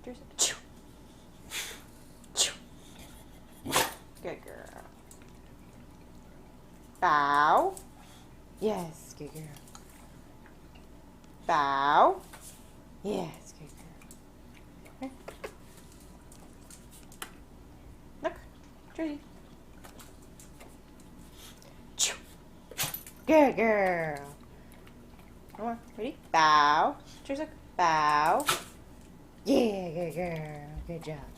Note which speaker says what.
Speaker 1: Cheers. Good girl. Bow. Yes, good girl. Bow. Yes, good girl. Here. Look, Trudy. Good girl. One more. Ready? Bow. Cheers. Look. Bow. Yeah, good girl. Good job.